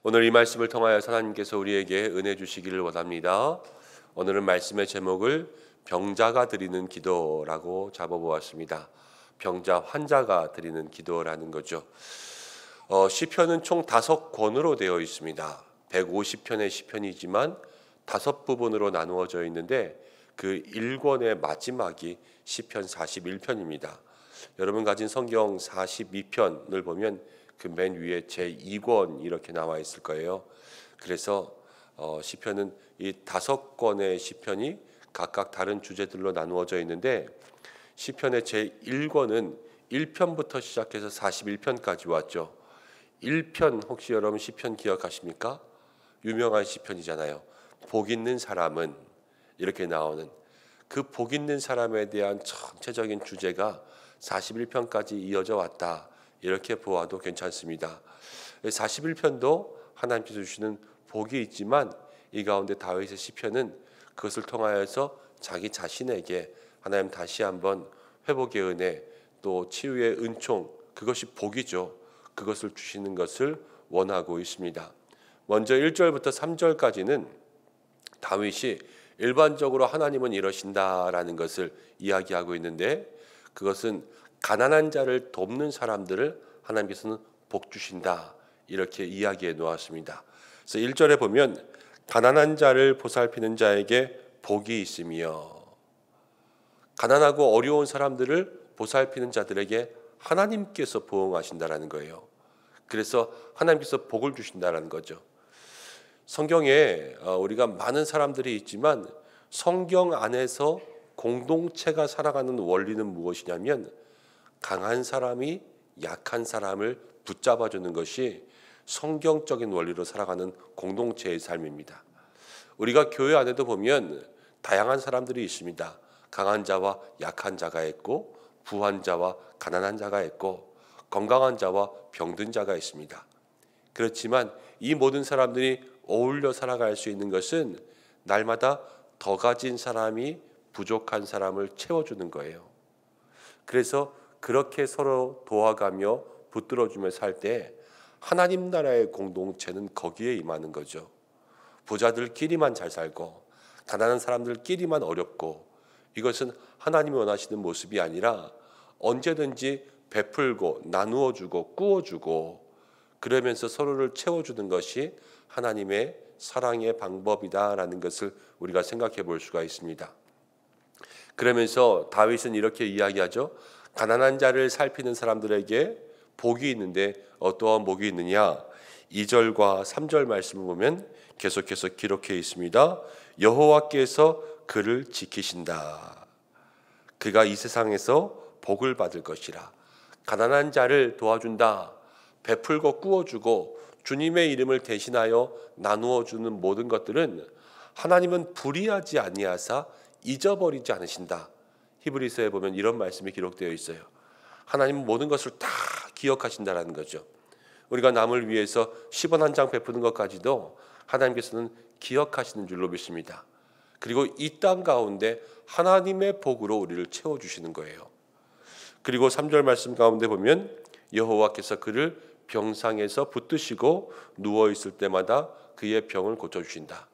오늘 이 말씀을 통하여 하나님께서 우리에게 은혜 주시기를 원합니다. 오늘은 말씀의 제목을 병자가 드리는 기도라고 잡아보았습니다. 병자, 환자가 드리는 기도라는 거죠. 시편은 총 5권으로 되어 있습니다. 150편의 시편이지만 5부분으로 나누어져 있는데 그 1권의 마지막이 시편 41편입니다. 여러분 가진 성경 42편을 보면 그 맨 위에 제2권 이렇게 나와 있을 거예요. 그래서 시편은 이 5권의 시편이 각각 다른 주제들로 나누어져 있는데 시편의 제1권은 1편부터 시작해서 41편까지 왔죠. 1편 혹시 여러분 시편 기억하십니까? 유명한 시편이잖아요. 복 있는 사람은 이렇게 나오는 그 복 있는 사람에 대한 전체적인 주제가 41편까지 이어져 왔다. 이렇게 보아도 괜찮습니다. 41편도 하나님께서 주시는 복이 있지만 이 가운데 다윗의 시편은 그것을 통하여서 자기 자신에게 하나님 다시 한번 회복의 은혜 또 치유의 은총 그것이 복이죠. 그것을 주시는 것을 원하고 있습니다. 먼저 1절부터 3절까지는 다윗이 일반적으로 하나님은 이러신다라는 것을 이야기하고 있는데 그것은 가난한 자를 돕는 사람들을 하나님께서는 복 주신다 이렇게 이야기해 놓았습니다. 그래서 1절에 보면 가난한 자를 보살피는 자에게 복이 있으며 가난하고 어려운 사람들을 보살피는 자들에게 하나님께서 보응하신다라는 거예요. 그래서 하나님께서 복을 주신다라는 거죠. 성경에 우리가 많은 사람들이 있지만 성경 안에서 공동체가 살아가는 원리는 무엇이냐면 강한 사람이 약한 사람을 붙잡아주는 것이 성경적인 원리로 살아가는 공동체의 삶입니다. 우리가 교회 안에도 보면 다양한 사람들이 있습니다. 강한 자와 약한 자가 있고 부한 자와 가난한 자가 있고 건강한 자와 병든 자가 있습니다. 그렇지만 이 모든 사람들이 어울려 살아갈 수 있는 것은 날마다 더 가진 사람이 부족한 사람을 채워주는 거예요. 그래서 그렇게 서로 도와가며 붙들어주며 살 때 하나님 나라의 공동체는 거기에 임하는 거죠. 부자들끼리만 잘 살고 가난한 사람들끼리만 어렵고 이것은 하나님이 원하시는 모습이 아니라 언제든지 베풀고 나누어주고 꾸어주고 그러면서 서로를 채워주는 것이 하나님의 사랑의 방법이다라는 것을 우리가 생각해 볼 수가 있습니다. 그러면서 다윗은 이렇게 이야기하죠. 가난한 자를 살피는 사람들에게 복이 있는데 어떠한 복이 있느냐? 2절과 3절 말씀을 보면 계속해서 기록해 있습니다. 여호와께서 그를 지키신다. 그가 이 세상에서 복을 받을 것이라. 가난한 자를 도와준다. 베풀고 꾸어주고 주님의 이름을 대신하여 나누어 주는 모든 것들은 하나님은 불의하지 아니하사 잊어버리지 않으신다. 히브리서에 보면 이런 말씀이 기록되어 있어요. 하나님은 모든 것을 다 기억하신다라는 거죠. 우리가 남을 위해서 10원 한 장 베푸는 것까지도 하나님께서는 기억하시는 줄로 믿습니다. 그리고 이 땅 가운데 하나님의 복으로 우리를 채워주시는 거예요. 그리고 3절 말씀 가운데 보면 여호와께서 그를 병상에서 붙드시고 누워있을 때마다 그의 병을 고쳐주신다.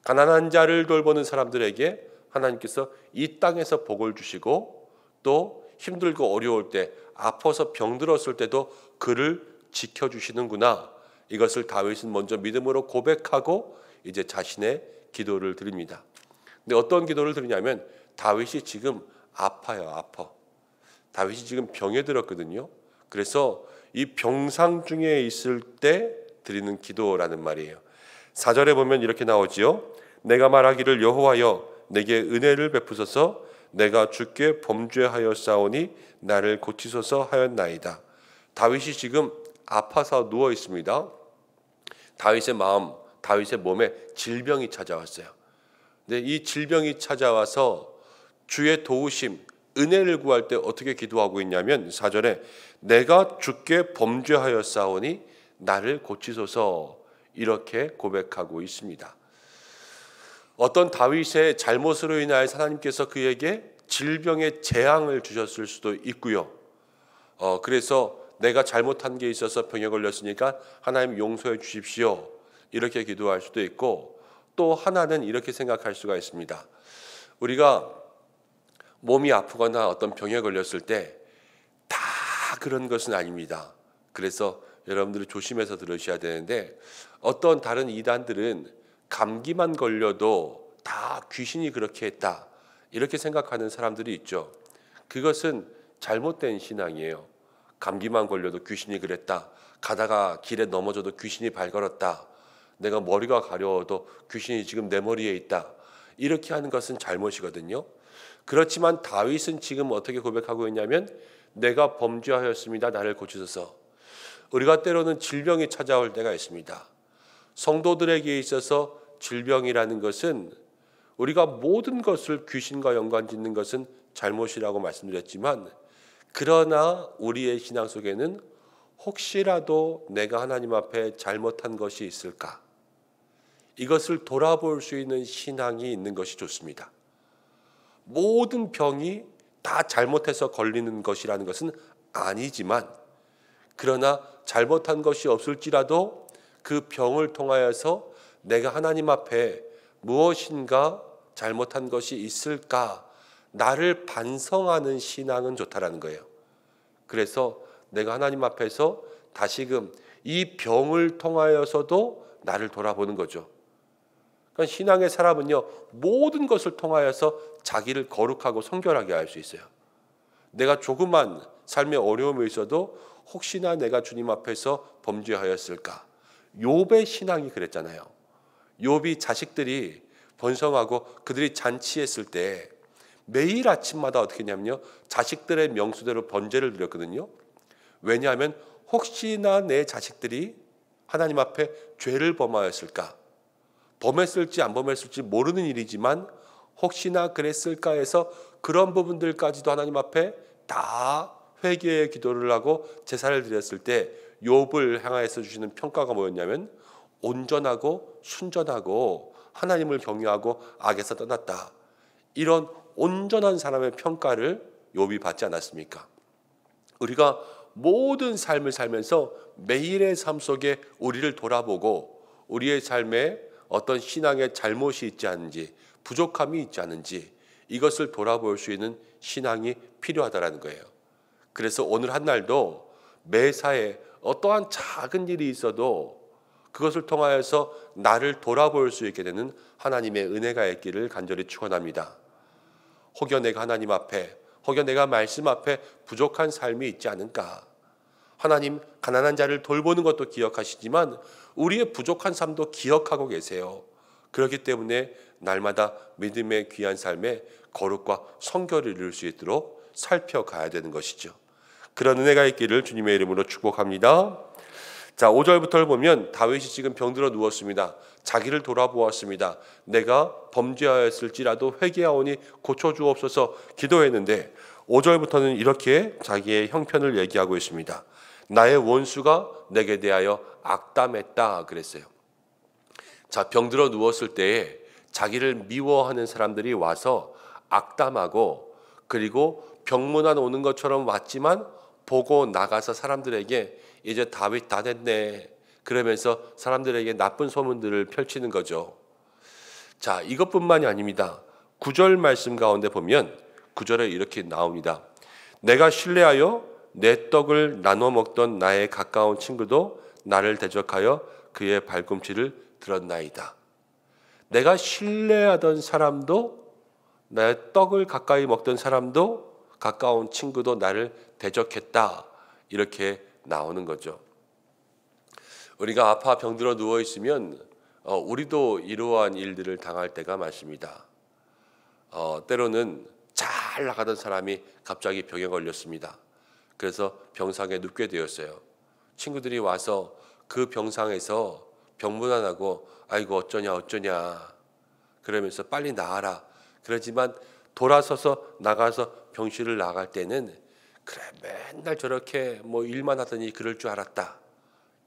가난한 자를 돌보는 사람들에게 하나님께서 이 땅에서 복을 주시고 또 힘들고 어려울 때 아파서 병들었을 때도 그를 지켜주시는구나. 이것을 다윗은 먼저 믿음으로 고백하고 이제 자신의 기도를 드립니다. 근데 어떤 기도를 드리냐면 다윗이 지금 아파요. 아파. 다윗이 지금 병에 들었거든요. 그래서 이 병상 중에 있을 때 드리는 기도라는 말이에요. 4절에 보면 이렇게 나오지요. 내가 말하기를 여호와여 내게 은혜를 베푸소서 내가 주께 범죄하였사오니 나를 고치소서 하였나이다. 다윗이 지금 아파서 누워 있습니다. 다윗의 마음, 다윗의 몸에 질병이 찾아왔어요. 근데 이 질병이 찾아와서 주의 도우심, 은혜를 구할 때 어떻게 기도하고 있냐면 4절에 내가 주께 범죄하였사오니 나를 고치소서 이렇게 고백하고 있습니다. 어떤 다윗의 잘못으로 인하여 하나님께서 그에게 질병의 재앙을 주셨을 수도 있고요. 그래서 내가 잘못한 게 있어서 병에 걸렸으니까 하나님 용서해 주십시오. 이렇게 기도할 수도 있고, 또 하나는 이렇게 생각할 수가 있습니다. 우리가 몸이 아프거나 어떤 병에 걸렸을 때 다 그런 것은 아닙니다. 그래서 여러분들이 조심해서 들으셔야 되는데, 어떤 다른 이단들은 감기만 걸려도 다 귀신이 그렇게 했다, 이렇게 생각하는 사람들이 있죠. 그것은 잘못된 신앙이에요. 감기만 걸려도 귀신이 그랬다, 가다가 길에 넘어져도 귀신이 발걸었다, 내가 머리가 가려워도 귀신이 지금 내 머리에 있다, 이렇게 하는 것은 잘못이거든요. 그렇지만 다윗은 지금 어떻게 고백하고 있냐면, 내가 범죄하였습니다, 나를 고치소서. 우리가 때로는 질병이 찾아올 때가 있습니다. 성도들에게 있어서 질병이라는 것은, 우리가 모든 것을 귀신과 연관짓는 것은 잘못이라고 말씀드렸지만, 그러나 우리의 신앙 속에는 혹시라도 내가 하나님 앞에 잘못한 것이 있을까, 이것을 돌아볼 수 있는 신앙이 있는 것이 좋습니다. 모든 병이 다 잘못해서 걸리는 것이라는 것은 아니지만, 그러나 잘못한 것이 없을지라도 그 병을 통하여서 내가 하나님 앞에 무엇인가 잘못한 것이 있을까, 나를 반성하는 신앙은 좋다라는 거예요. 그래서 내가 하나님 앞에서 다시금 이 병을 통하여서도 나를 돌아보는 거죠. 그러니까 신앙의 사람은요, 모든 것을 통하여서 자기를 거룩하고 성결하게 할 수 있어요. 내가 조그만 삶의 어려움이 있어도 혹시나 내가 주님 앞에서 범죄하였을까. 욥의 신앙이 그랬잖아요. 욥이 자식들이 번성하고 그들이 잔치했을 때 매일 아침마다 어떻게 했냐면요, 자식들의 명수대로 번제를 드렸거든요. 왜냐하면 혹시나 내 자식들이 하나님 앞에 죄를 범하였을까, 범했을지 안 범했을지 모르는 일이지만 혹시나 그랬을까 해서 그런 부분들까지도 하나님 앞에 다 회개의 기도를 하고 제사를 드렸을 때 욥을 향하여서 주시는 평가가 뭐였냐면, 온전하고 순전하고 하나님을 경외하고 악에서 떠났다, 이런 온전한 사람의 평가를 욥이 받지 않았습니까? 우리가 모든 삶을 살면서 매일의 삶 속에 우리를 돌아보고 우리의 삶에 어떤 신앙의 잘못이 있지 않은지, 부족함이 있지 않은지, 이것을 돌아볼 수 있는 신앙이 필요하다는 거예요. 그래서 오늘 한 날도 매사에 어떠한 작은 일이 있어도 그것을 통하여서 나를 돌아볼 수 있게 되는 하나님의 은혜가 있기를 간절히 축원합니다. 혹여 내가 하나님 앞에, 혹여 내가 말씀 앞에 부족한 삶이 있지 않은가. 하나님 가난한 자를 돌보는 것도 기억하시지만 우리의 부족한 삶도 기억하고 계세요. 그렇기 때문에 날마다 믿음의 귀한 삶에 거룩과 성결을 이룰 수 있도록 살펴가야 되는 것이죠. 그런 은혜가 있기를 주님의 이름으로 축복합니다. 자, 5절부터를 보면 다윗이 지금 병들어 누웠습니다. 자기를 돌아보았습니다. 내가 범죄하였을지라도 회개하오니 고쳐주옵소서 기도했는데, 5절부터는 이렇게 자기의 형편을 얘기하고 있습니다. 나의 원수가 내게 대하여 악담했다 그랬어요. 자, 병들어 누웠을 때에 자기를 미워하는 사람들이 와서 악담하고, 그리고 병문안 오는 것처럼 왔지만 보고 나가서 사람들에게 이제 다윗 다 됐네, 그러면서 사람들에게 나쁜 소문들을 펼치는 거죠. 자, 이것뿐만이 아닙니다. 9절 말씀 가운데 보면 9절에 이렇게 나옵니다. 내가 신뢰하여 내 떡을 나눠 먹던 나의 가까운 친구도 나를 대적하여 그의 발꿈치를 들었나이다. 내가 신뢰하던 사람도, 내 떡을 가까이 먹던 사람도, 가까운 친구도 나를 대적했다, 이렇게 나오는 거죠. 우리가 아파 병들어 누워 있으면 우리도 이러한 일들을 당할 때가 많습니다. 때로는 잘 나가던 사람이 갑자기 병에 걸렸습니다. 그래서 병상에 눕게 되었어요. 친구들이 와서 그 병상에서 병문안하고 아이고 어쩌냐 그러면서 빨리 나아라. 그러지만 돌아서서 나가서 병실을 나갈 때는 그래 맨날 저렇게 뭐 일만 하더니 그럴 줄 알았다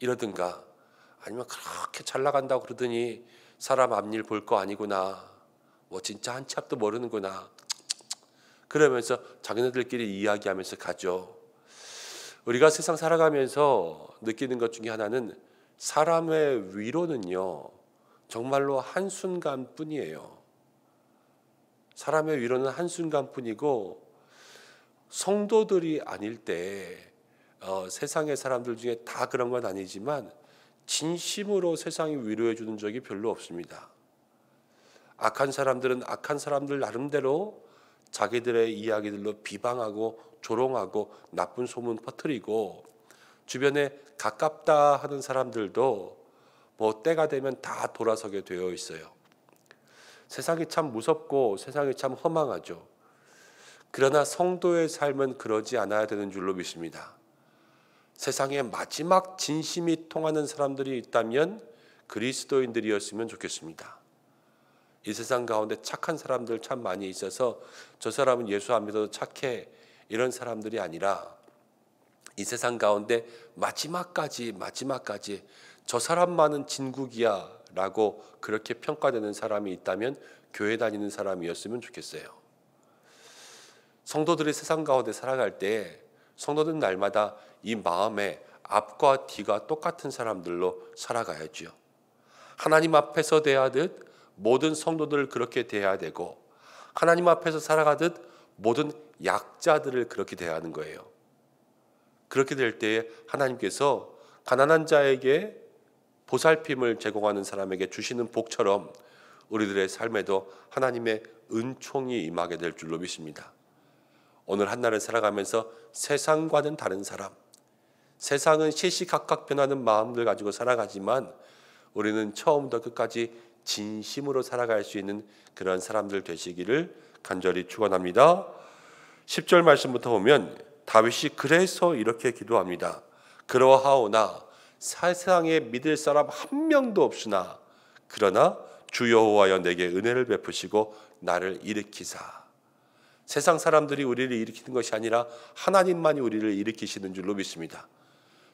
이러든가, 아니면 그렇게 잘 나간다고 그러더니 사람 앞일 볼 거 아니구나, 뭐 진짜 한 치 앞도 모르는구나, 그러면서 자기네들끼리 이야기하면서 가죠. 우리가 세상 살아가면서 느끼는 것 중에 하나는 사람의 위로는요, 정말로 한순간뿐이에요. 사람의 위로는 한순간뿐이고, 성도들이 아닐 때 세상의 사람들 중에 다 그런 건 아니지만 진심으로 세상이 위로해 주는 적이 별로 없습니다. 악한 사람들은 악한 사람들 나름대로 자기들의 이야기들로 비방하고 조롱하고 나쁜 소문 퍼뜨리고, 주변에 가깝다 하는 사람들도 뭐 때가 되면 다 돌아서게 되어 있어요. 세상이 참 무섭고 세상이 참 허망하죠. 그러나 성도의 삶은 그러지 않아야 되는 줄로 믿습니다. 세상에 마지막 진심이 통하는 사람들이 있다면 그리스도인들이었으면 좋겠습니다. 이 세상 가운데 착한 사람들 참 많이 있어서 저 사람은 예수 안 믿어도 착해, 이런 사람들이 아니라 이 세상 가운데 마지막까지 저 사람만은 진국이야 라고 그렇게 평가되는 사람이 있다면 교회 다니는 사람이었으면 좋겠어요. 성도들이 세상 가운데 살아갈 때 성도들은 날마다 이 마음의 앞과 뒤가 똑같은 사람들로 살아가야죠. 하나님 앞에서 대하듯 모든 성도들을 그렇게 대해야 되고, 하나님 앞에서 살아가듯 모든 약자들을 그렇게 대하는 거예요. 그렇게 될 때에 하나님께서 가난한 자에게 보살핌을 제공하는 사람에게 주시는 복처럼 우리들의 삶에도 하나님의 은총이 임하게 될 줄로 믿습니다. 오늘 한날을 살아가면서 세상과는 다른 사람, 세상은 시시각각 변하는 마음들 가지고 살아가지만 우리는 처음부터 끝까지 진심으로 살아갈 수 있는 그런 사람들 되시기를 간절히 축원합니다. 10절 말씀부터 보면 다윗이 그래서 이렇게 기도합니다. 그러하오나 세상에 믿을 사람 한 명도 없으나 그러나 주 여호와여 내게 은혜를 베푸시고 나를 일으키사. 세상 사람들이 우리를 일으키는 것이 아니라 하나님만이 우리를 일으키시는 줄로 믿습니다.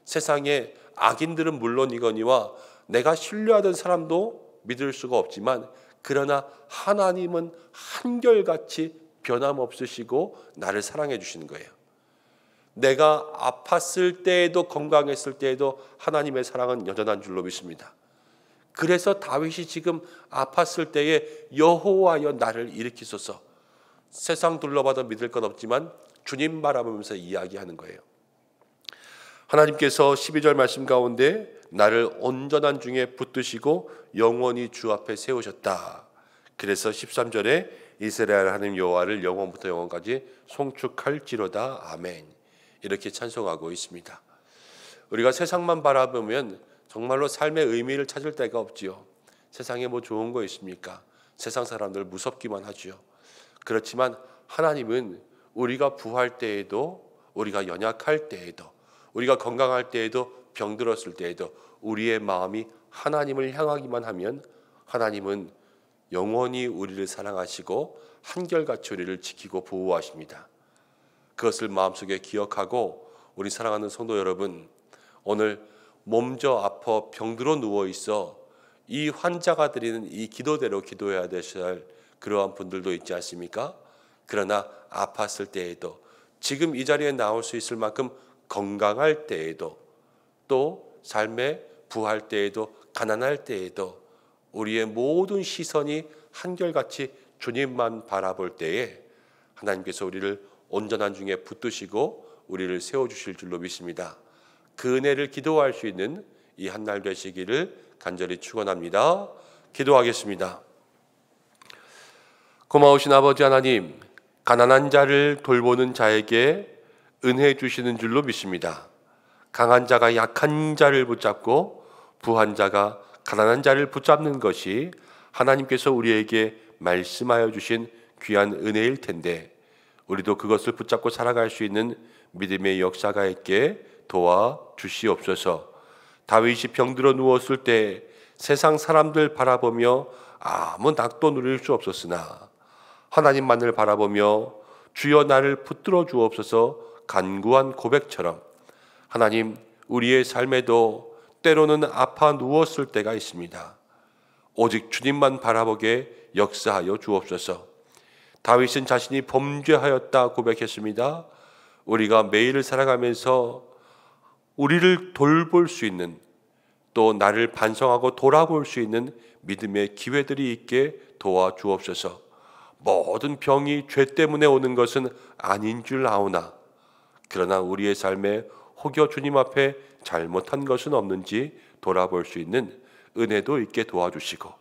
세상에 악인들은 물론이거니와 내가 신뢰하던 사람도 믿을 수가 없지만, 그러나 하나님은 한결같이 변함없으시고 나를 사랑해 주시는 거예요. 내가 아팠을 때에도 건강했을 때에도 하나님의 사랑은 여전한 줄로 믿습니다. 그래서 다윗이 지금 아팠을 때에 여호와여 나를 일으키소서, 세상 둘러봐도 믿을 것 없지만 주님 바라보면서 이야기하는 거예요. 하나님께서 12절 말씀 가운데 나를 온전한 중에 붙드시고 영원히 주 앞에 세우셨다. 그래서 13절에 이스라엘 하나님 여호와를 영원부터 영원까지 송축할지로다. 아멘. 이렇게 찬송하고 있습니다. 우리가 세상만 바라보면 정말로 삶의 의미를 찾을 데가 없지요. 세상에 뭐 좋은 거 있습니까? 세상 사람들 무섭기만 하지요. 그렇지만 하나님은 우리가 부할 때에도, 우리가 연약할 때에도, 우리가 건강할 때에도, 병들었을 때에도 우리의 마음이 하나님을 향하기만 하면 하나님은 영원히 우리를 사랑하시고 한결같이 우리를 지키고 보호하십니다. 그것을 마음속에 기억하고 우리 사랑하는 성도 여러분, 오늘 몸져 아파 병들어 누워 있어 이 환자가 드리는 이 기도대로 기도해야 되실 그러한 분들도 있지 않습니까? 그러나 아팠을 때에도, 지금 이 자리에 나올 수 있을 만큼 건강할 때에도, 또 삶에 부할 때에도, 가난할 때에도 우리의 모든 시선이 한결같이 주님만 바라볼 때에 하나님께서 우리를 온전한 중에 붙드시고 우리를 세워주실 줄로 믿습니다. 그 은혜를 기도할 수 있는 이 한날 되시기를 간절히 축원합니다. 기도하겠습니다. 고마우신 아버지 하나님, 가난한 자를 돌보는 자에게 은혜 주시는 줄로 믿습니다. 강한 자가 약한 자를 붙잡고 부한 자가 가난한 자를 붙잡는 것이 하나님께서 우리에게 말씀하여 주신 귀한 은혜일 텐데, 우리도 그것을 붙잡고 살아갈 수 있는 믿음의 역사가 있게 도와주시옵소서. 다윗이 병들어 누웠을 때 세상 사람들 바라보며 아무 낙도 누릴 수 없었으나 하나님만을 바라보며 주여 나를 붙들어 주옵소서 간구한 고백처럼, 하나님, 우리의 삶에도 때로는 아파 누웠을 때가 있습니다. 오직 주님만 바라보게 역사하여 주옵소서. 다윗은 자신이 범죄하였다 고백했습니다. 우리가 매일을 살아가면서 우리를 돌볼 수 있는, 또 나를 반성하고 돌아볼 수 있는 믿음의 기회들이 있게 도와주옵소서. 모든 병이 죄 때문에 오는 것은 아닌 줄 아오나, 그러나 우리의 삶에 혹여 주님 앞에 잘못한 것은 없는지 돌아볼 수 있는 은혜도 있게 도와주시고,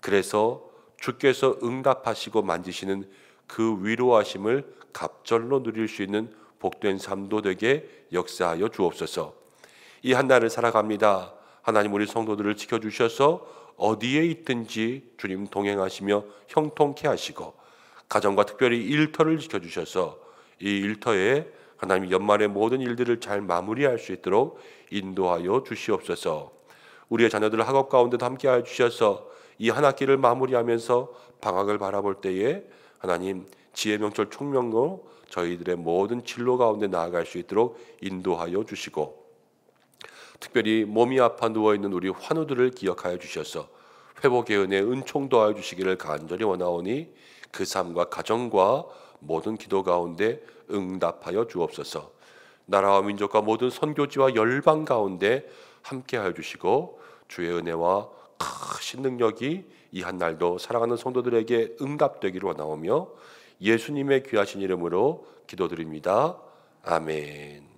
그래서 주께서 응답하시고 만지시는 그 위로하심을 갑절로 누릴 수 있는 복된 삶도 되게 역사하여 주옵소서. 이 한 날을 살아갑니다. 하나님, 우리 성도들을 지켜주셔서 어디에 있든지 주님 동행하시며 형통케 하시고, 가정과 특별히 일터를 지켜주셔서 이 일터에 하나님 연말의 모든 일들을 잘 마무리할 수 있도록 인도하여 주시옵소서. 우리의 자녀들 학업 가운데도 함께하여 주셔서 이 한 학기를 마무리하면서 방학을 바라볼 때에 하나님 지혜 명철 총명으로 저희들의 모든 진로 가운데 나아갈 수 있도록 인도하여 주시고, 특별히 몸이 아파 누워있는 우리 환우들을 기억하여 주셔서 회복의 은혜 은총 더하여 주시기를 간절히 원하오니, 그 삶과 가정과 모든 기도 가운데 응답하여 주옵소서. 나라와 민족과 모든 선교지와 열방 가운데 함께하여 주시고, 주의 은혜와 크신 능력이 이 한 날도 사랑하는 성도들에게 응답되기를 원하오며, 예수님의 귀하신 이름으로 기도드립니다. 아멘.